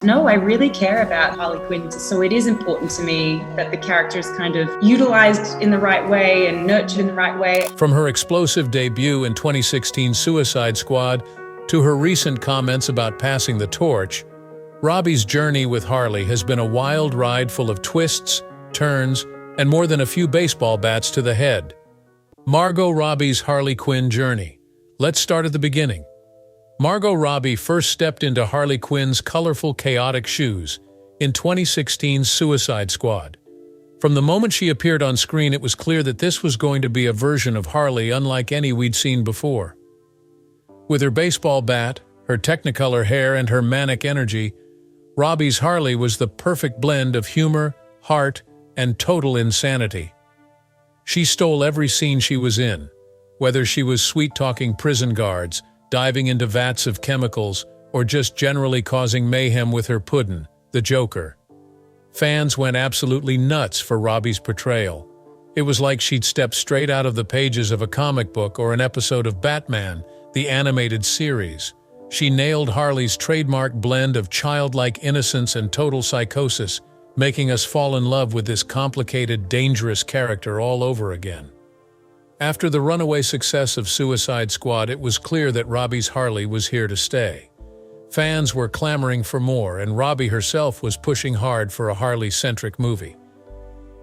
No, I really care about Harley Quinn, so it is important to me that the character is kind of utilized in the right way and nurtured in the right way. From her explosive debut in 2016 Suicide Squad to her recent comments about passing the torch, Robbie's journey with Harley has been a wild ride full of twists, turns, and more than a few baseball bats to the head. Margot Robbie's Harley Quinn journey. Let's start at the beginning. Margot Robbie first stepped into Harley Quinn's colorful, chaotic shoes in 2016's Suicide Squad. From the moment she appeared on screen, it was clear that this was going to be a version of Harley unlike any we'd seen before. With her baseball bat, her Technicolor hair, and her manic energy, Robbie's Harley was the perfect blend of humor, heart, and total insanity. She stole every scene she was in, whether she was sweet-talking prison guards, diving into vats of chemicals, or just generally causing mayhem with her puddin', the Joker. Fans went absolutely nuts for Robbie's portrayal. It was like she'd stepped straight out of the pages of a comic book or an episode of Batman, the animated series. She nailed Harley's trademark blend of childlike innocence and total psychosis, making us fall in love with this complicated, dangerous character all over again. After the runaway success of Suicide Squad, it was clear that Robbie's Harley was here to stay. Fans were clamoring for more, and Robbie herself was pushing hard for a Harley-centric movie.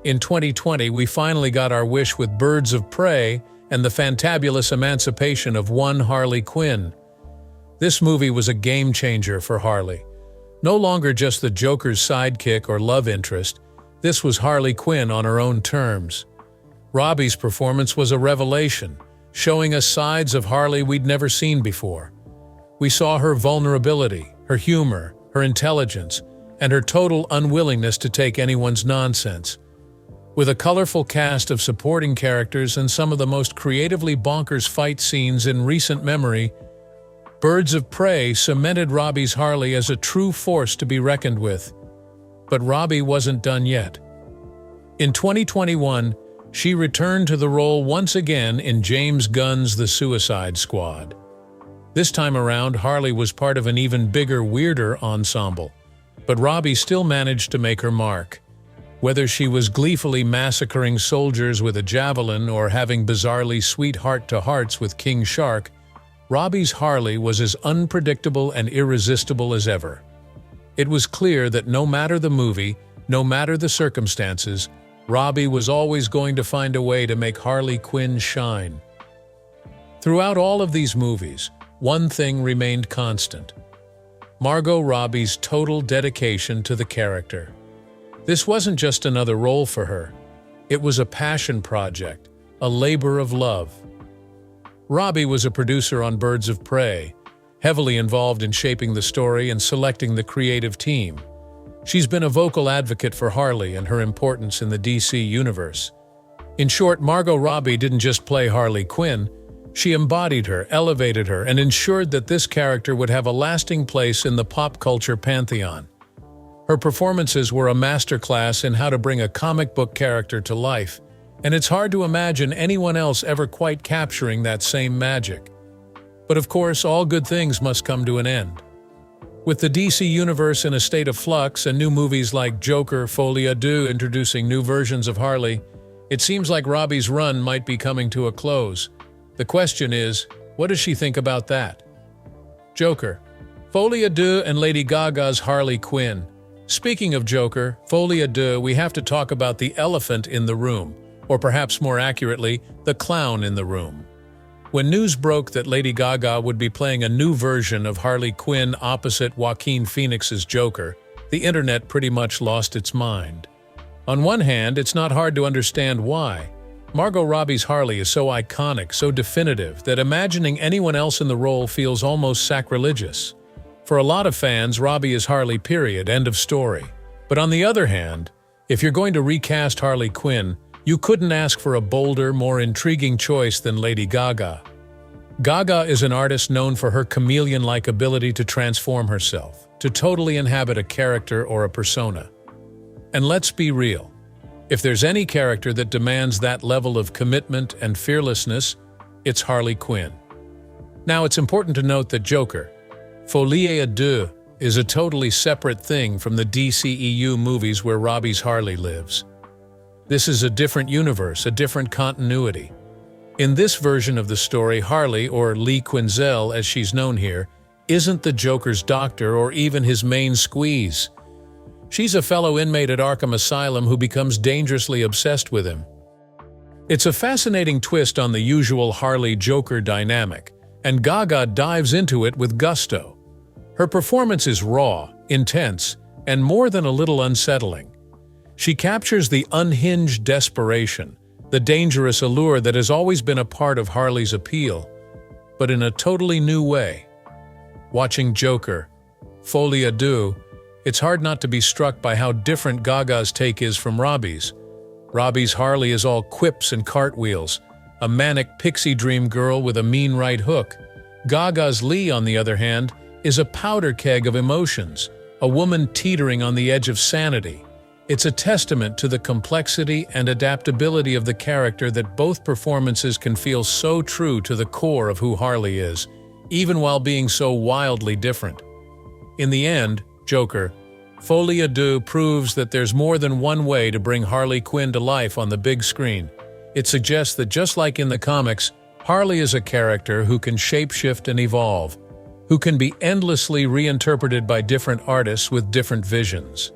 In 2020, we finally got our wish with Birds of Prey and the fantabulous emancipation of one Harley Quinn. This movie was a game-changer for Harley. No longer just the Joker's sidekick or love interest, this was Harley Quinn on her own terms. Robbie's performance was a revelation, showing us sides of Harley we'd never seen before. We saw her vulnerability, her humor, her intelligence, and her total unwillingness to take anyone's nonsense. With a colorful cast of supporting characters and some of the most creatively bonkers fight scenes in recent memory, Birds of Prey cemented Robbie's Harley as a true force to be reckoned with. But Robbie wasn't done yet. In 2021, she returned to the role once again in James Gunn's The Suicide Squad. This time around, Harley was part of an even bigger, weirder ensemble, but Robbie still managed to make her mark. Whether she was gleefully massacring soldiers with a javelin or having bizarrely sweet heart-to-hearts with King Shark, Robbie's Harley was as unpredictable and irresistible as ever. It was clear that no matter the movie, no matter the circumstances, Robbie was always going to find a way to make Harley Quinn shine. Throughout all of these movies, one thing remained constant: Margot Robbie's total dedication to the character. This wasn't just another role for her. It was a passion project, a labor of love. Robbie was a producer on Birds of Prey, heavily involved in shaping the story and selecting the creative team. She's been a vocal advocate for Harley and her importance in the DC universe. In short, Margot Robbie didn't just play Harley Quinn, she embodied her, elevated her, and ensured that this character would have a lasting place in the pop culture pantheon. Her performances were a masterclass in how to bring a comic book character to life, and it's hard to imagine anyone else ever quite capturing that same magic. But of course, all good things must come to an end. With the DC universe in a state of flux and new movies like Joker, Folad introducing new versions of Harley, it seems like Robbie's run might be coming to a close. The question is, what does she think about that? Joker, Folad and Lady Gaga's Harley Quinn. Speaking of Joker, Folad, we have to talk about the elephant in the room, or perhaps more accurately, the clown in the room. When news broke that Lady Gaga would be playing a new version of Harley Quinn opposite Joaquin Phoenix's Joker, the internet pretty much lost its mind. On one hand, it's not hard to understand why. Margot Robbie's Harley is so iconic, so definitive, that imagining anyone else in the role feels almost sacrilegious. For a lot of fans, Robbie is Harley, period, end of story. But on the other hand, if you're going to recast Harley Quinn, you couldn't ask for a bolder, more intriguing choice than Lady Gaga. Gaga is an artist known for her chameleon-like ability to transform herself, to totally inhabit a character or a persona. And let's be real. If there's any character that demands that level of commitment and fearlessness, it's Harley Quinn. Now, it's important to note that Joker, Folad is a totally separate thing from the DCEU movies where Robbie's Harley lives. This is a different universe, a different continuity. In this version of the story, Harley, or Lee Quinzel as she's known here, isn't the Joker's doctor or even his main squeeze. She's a fellow inmate at Arkham Asylum who becomes dangerously obsessed with him. It's a fascinating twist on the usual Harley-Joker dynamic, and Gaga dives into it with gusto. Her performance is raw, intense, and more than a little unsettling. She captures the unhinged desperation, the dangerous allure that has always been a part of Harley's appeal, but in a totally new way. Watching Joker, Folad, it's hard not to be struck by how different Gaga's take is from Robbie's. Robbie's Harley is all quips and cartwheels, a manic pixie dream girl with a mean right hook. Gaga's Lee, on the other hand, is a powder keg of emotions, a woman teetering on the edge of sanity. It's a testament to the complexity and adaptability of the character that both performances can feel so true to the core of who Harley is, even while being so wildly different. In the end, Joker, Folad proves that there's more than one way to bring Harley Quinn to life on the big screen. It suggests that just like in the comics, Harley is a character who can shapeshift and evolve, who can be endlessly reinterpreted by different artists with different visions.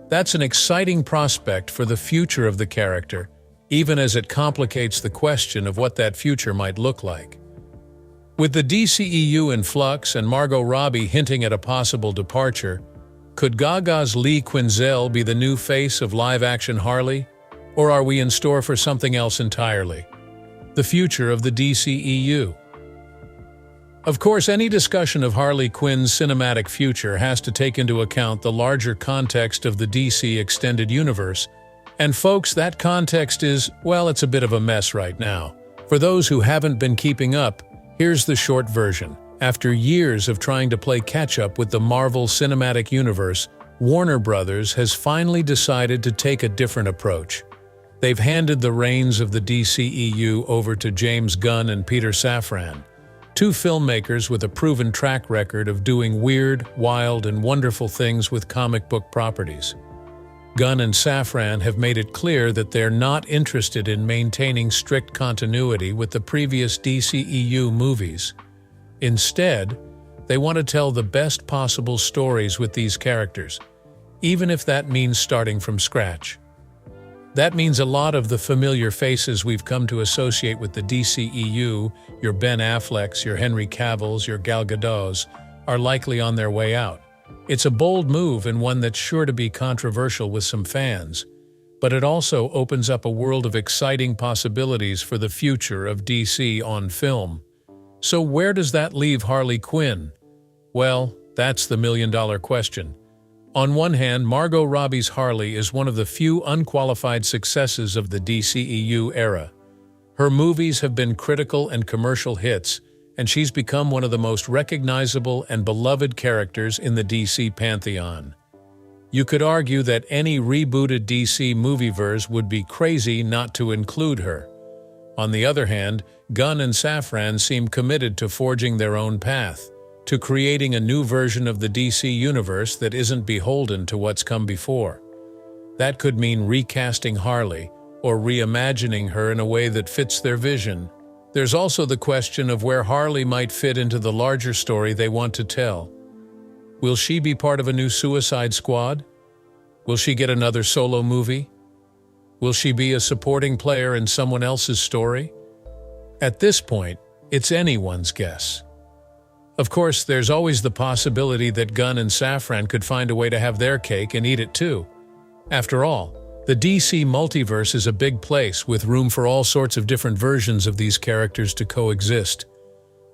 That's an exciting prospect for the future of the character, even as it complicates the question of what that future might look like. With the DCEU in flux and Margot Robbie hinting at a possible departure, could Gaga's Lee Quinzel be the new face of live-action Harley? Or are we in store for something else entirely? The future of the DCEU. Of course, any discussion of Harley Quinn's cinematic future has to take into account the larger context of the DC Extended Universe. And folks, that context is, well, it's a bit of a mess right now. For those who haven't been keeping up, here's the short version. After years of trying to play catch-up with the Marvel Cinematic Universe, Warner Brothers has finally decided to take a different approach. They've handed the reins of the DCEU over to James Gunn and Peter Safran, two filmmakers with a proven track record of doing weird, wild, and wonderful things with comic book properties. Gunn and Safran have made it clear that they're not interested in maintaining strict continuity with the previous DCEU movies. Instead, they want to tell the best possible stories with these characters, even if that means starting from scratch. That means a lot of the familiar faces we've come to associate with the DCEU, your Ben Afflecks, your Henry Cavills, your Gal Gadots, are likely on their way out. It's a bold move and one that's sure to be controversial with some fans, but it also opens up a world of exciting possibilities for the future of DC on film. So where does that leave Harley Quinn? Well, that's the million-dollar question. On one hand, Margot Robbie's Harley is one of the few unqualified successes of the DCEU era. Her movies have been critical and commercial hits, and she's become one of the most recognizable and beloved characters in the DC pantheon. You could argue that any rebooted DC movieverse would be crazy not to include her. On the other hand, Gunn and Safran seem committed to forging their own path, to creating a new version of the DC universe that isn't beholden to what's come before. That could mean recasting Harley, or reimagining her in a way that fits their vision. There's also the question of where Harley might fit into the larger story they want to tell. Will she be part of a new Suicide Squad? Will she get another solo movie? Will she be a supporting player in someone else's story? At this point, it's anyone's guess. Of course, there's always the possibility that Gunn and Safran could find a way to have their cake and eat it too. After all, the DC multiverse is a big place with room for all sorts of different versions of these characters to coexist.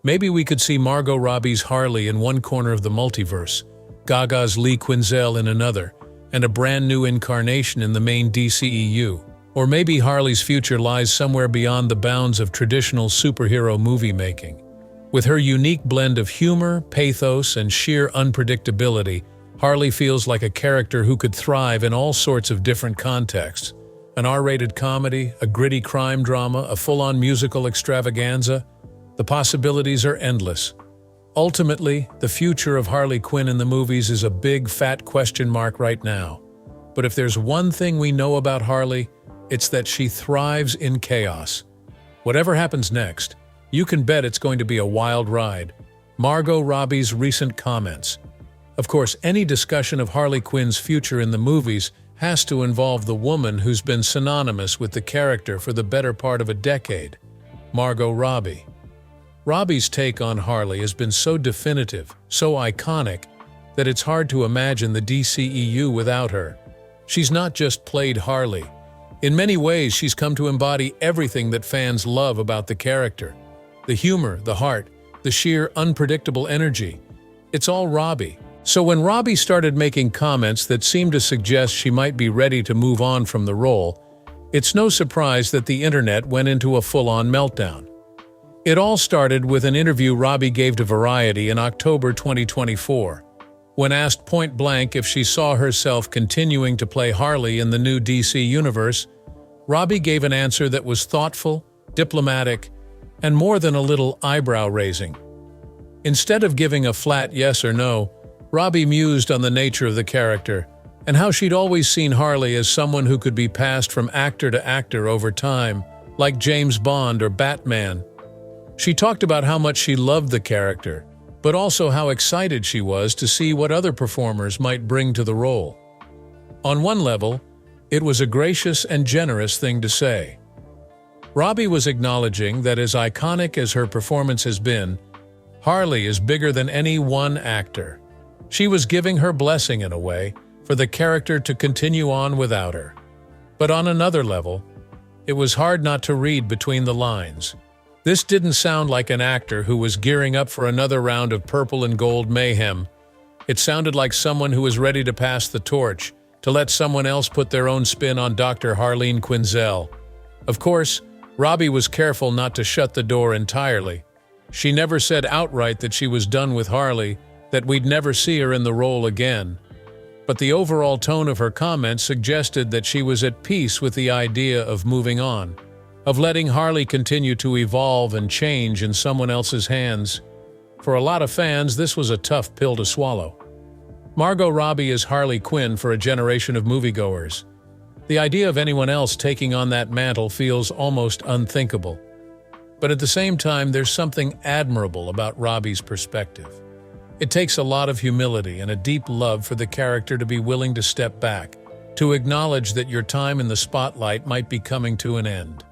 Maybe we could see Margot Robbie's Harley in one corner of the multiverse, Gaga's Lee Quinzel in another, and a brand new incarnation in the main DCEU. Or maybe Harley's future lies somewhere beyond the bounds of traditional superhero movie making. With her unique blend of humor, pathos, and sheer unpredictability, Harley feels like a character who could thrive in all sorts of different contexts. An R-rated comedy, a gritty crime drama, a full-on musical extravaganza. The possibilities are endless. Ultimately, the future of Harley Quinn in the movies is a big, fat question mark right now. But if there's one thing we know about Harley, it's that she thrives in chaos. Whatever happens next, you can bet it's going to be a wild ride. Margot Robbie's recent comments. Of course, any discussion of Harley Quinn's future in the movies has to involve the woman who's been synonymous with the character for the better part of a decade, Margot Robbie. Robbie's take on Harley has been so definitive, so iconic, that it's hard to imagine the DCEU without her. She's not just played Harley. In many ways, she's come to embody everything that fans love about the character. The humor, the heart, the sheer unpredictable energy. It's all Robbie. So when Robbie started making comments that seemed to suggest she might be ready to move on from the role, it's no surprise that the internet went into a full-on meltdown. It all started with an interview Robbie gave to Variety in October 2024. When asked point-blank if she saw herself continuing to play Harley in the new DC universe, Robbie gave an answer that was thoughtful, diplomatic, and more than a little eyebrow-raising. Instead of giving a flat yes or no, Robbie mused on the nature of the character and how she'd always seen Harley as someone who could be passed from actor to actor over time, like James Bond or Batman. She talked about how much she loved the character, but also how excited she was to see what other performers might bring to the role. On one level, it was a gracious and generous thing to say. Robbie was acknowledging that as iconic as her performance has been, Harley is bigger than any one actor. She was giving her blessing in a way for the character to continue on without her. But on another level, it was hard not to read between the lines. This didn't sound like an actor who was gearing up for another round of purple and gold mayhem. It sounded like someone who was ready to pass the torch, to let someone else put their own spin on Dr. Harleen Quinzel. Of course, Robbie was careful not to shut the door entirely. She never said outright that she was done with Harley, that we'd never see her in the role again. But the overall tone of her comments suggested that she was at peace with the idea of moving on, of letting Harley continue to evolve and change in someone else's hands. For a lot of fans, this was a tough pill to swallow. Margot Robbie is Harley Quinn for a generation of moviegoers. The idea of anyone else taking on that mantle feels almost unthinkable. But at the same time, there's something admirable about Robbie's perspective. It takes a lot of humility and a deep love for the character to be willing to step back, to acknowledge that your time in the spotlight might be coming to an end.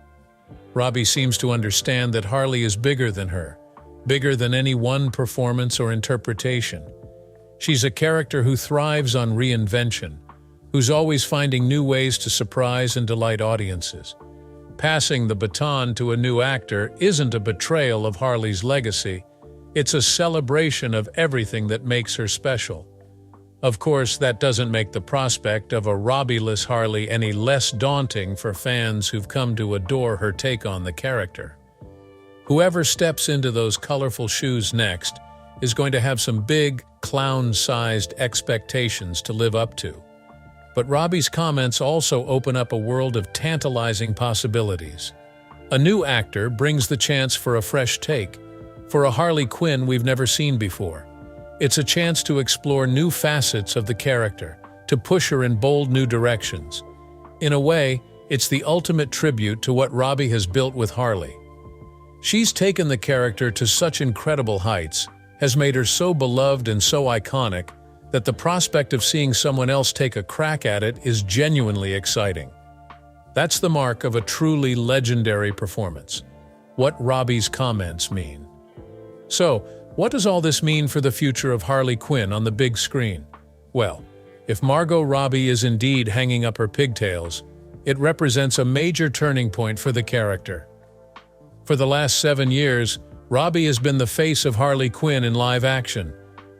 Robbie seems to understand that Harley is bigger than her, bigger than any one performance or interpretation. She's a character who thrives on reinvention, who's always finding new ways to surprise and delight audiences. Passing the baton to a new actor isn't a betrayal of Harley's legacy, it's a celebration of everything that makes her special. Of course, that doesn't make the prospect of a Robbie-less Harley any less daunting for fans who've come to adore her take on the character. Whoever steps into those colorful shoes next is going to have some big, clown-sized expectations to live up to. But Robbie's comments also open up a world of tantalizing possibilities. A new actor brings the chance for a fresh take, for a Harley Quinn we've never seen before. It's a chance to explore new facets of the character, to push her in bold new directions. In a way, it's the ultimate tribute to what Robbie has built with Harley. She's taken the character to such incredible heights, has made her so beloved and so iconic, that the prospect of seeing someone else take a crack at it is genuinely exciting. That's the mark of a truly legendary performance. What Robbie's comments mean. So, what does all this mean for the future of Harley Quinn on the big screen? Well, if Margot Robbie is indeed hanging up her pigtails, it represents a major turning point for the character. For the last 7 years, Robbie has been the face of Harley Quinn in live action.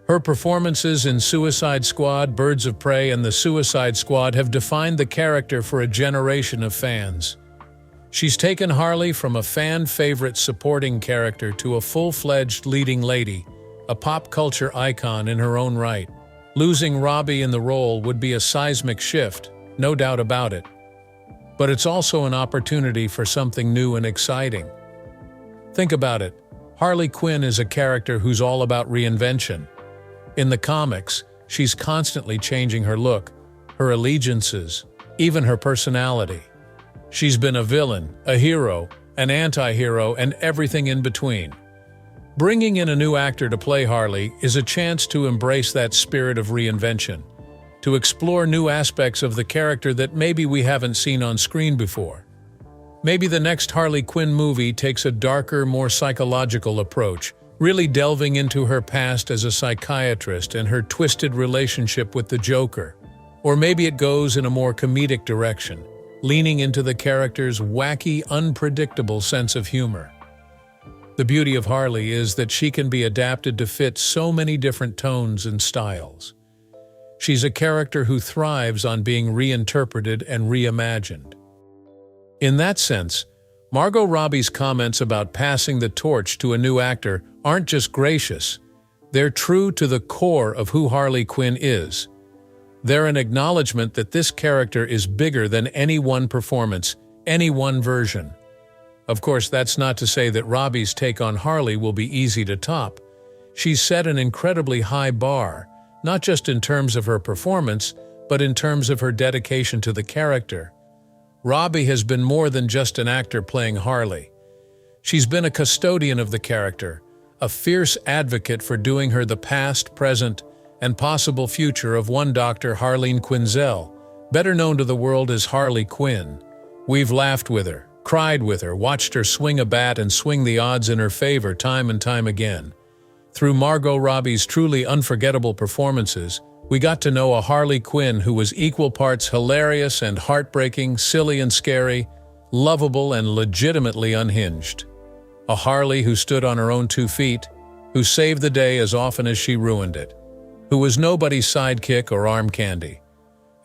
Her performances in Suicide Squad, Birds of Prey, and The Suicide Squad have defined the character for a generation of fans. She's taken Harley from a fan-favorite supporting character to a full-fledged leading lady, a pop culture icon in her own right. Losing Robbie in the role would be a seismic shift, no doubt about it. But it's also an opportunity for something new and exciting. Think about it. Harley Quinn is a character who's all about reinvention. In the comics, she's constantly changing her look, her allegiances, even her personality. She's been a villain, a hero, an anti-hero, and everything in between. Bringing in a new actor to play Harley is a chance to embrace that spirit of reinvention, to explore new aspects of the character that maybe we haven't seen on screen before. Maybe the next Harley Quinn movie takes a darker, more psychological approach, really delving into her past as a psychiatrist and her twisted relationship with the Joker. Or maybe it goes in a more comedic direction, leaning into the character's wacky, unpredictable sense of humor. The beauty of Harley is that she can be adapted to fit so many different tones and styles. She's a character who thrives on being reinterpreted and reimagined. In that sense, Margot Robbie's comments about passing the torch to a new actor aren't just gracious, they're true to the core of who Harley Quinn is. They're an acknowledgement that this character is bigger than any one performance, any one version. Of course, that's not to say that Robbie's take on Harley will be easy to top. She's set an incredibly high bar, not just in terms of her performance, but in terms of her dedication to the character. Robbie has been more than just an actor playing Harley. She's been a custodian of the character, a fierce advocate for doing her the past, present, and possible future of one Dr. Harleen Quinzel, better known to the world as Harley Quinn. We've laughed with her, cried with her, watched her swing a bat and swing the odds in her favor time and time again. Through Margot Robbie's truly unforgettable performances, we got to know a Harley Quinn who was equal parts hilarious and heartbreaking, silly and scary, lovable and legitimately unhinged. A Harley who stood on her own 2 feet, who saved the day as often as she ruined it, who was nobody's sidekick or arm candy.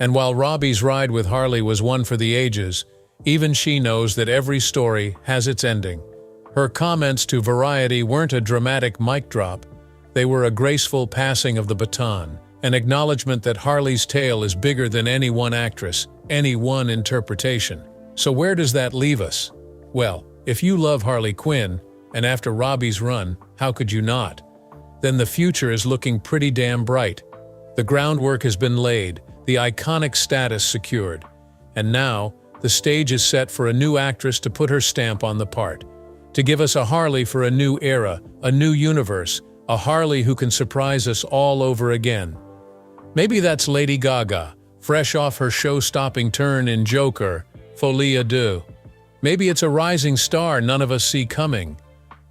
And while Robbie's ride with Harley was one for the ages, even she knows that every story has its ending. Her comments to Variety weren't a dramatic mic drop, they were a graceful passing of the baton, an acknowledgement that Harley's tale is bigger than any one actress, any one interpretation. So where does that leave us? Well, if you love Harley Quinn, and after Robbie's run, how could you not? Then the future is looking pretty damn bright. The groundwork has been laid, the iconic status secured, and now the stage is set for a new actress to put her stamp on the part, to give us a Harley for a new era, a new universe, a Harley who can surprise us all over again. Maybe that's Lady Gaga, fresh off her show-stopping turn in Joker, Folad. Maybe it's a rising star none of us see coming.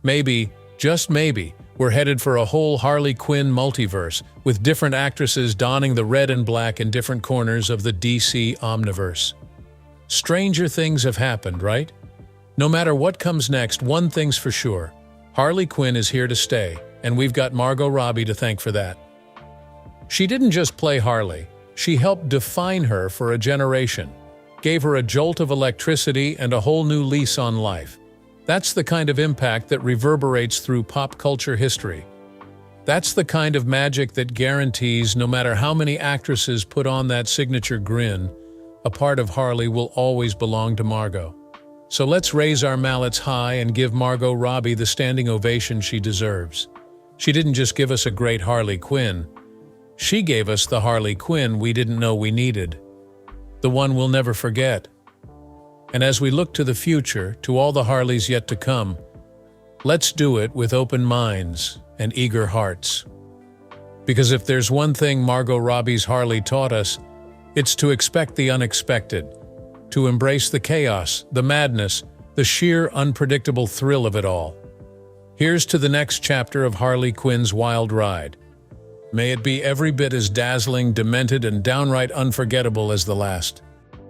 Maybe, just maybe, we're headed for a whole Harley Quinn multiverse, with different actresses donning the red and black in different corners of the DC omniverse. Stranger things have happened, right? No matter what comes next, one thing's for sure. Harley Quinn is here to stay, and we've got Margot Robbie to thank for that. She didn't just play Harley, she helped define her for a generation, gave her a jolt of electricity and a whole new lease on life. That's the kind of impact that reverberates through pop culture history. That's the kind of magic that guarantees no matter how many actresses put on that signature grin, a part of Harley will always belong to Margot. So let's raise our mallets high and give Margot Robbie the standing ovation she deserves. She didn't just give us a great Harley Quinn. She gave us the Harley Quinn we didn't know we needed. The one we'll never forget. And as we look to the future, to all the Harleys yet to come, let's do it with open minds and eager hearts. Because if there's one thing Margot Robbie's Harley taught us, it's to expect the unexpected, to embrace the chaos, the madness, the sheer unpredictable thrill of it all. Here's to the next chapter of Harley Quinn's wild ride. May it be every bit as dazzling, demented, and downright unforgettable as the last.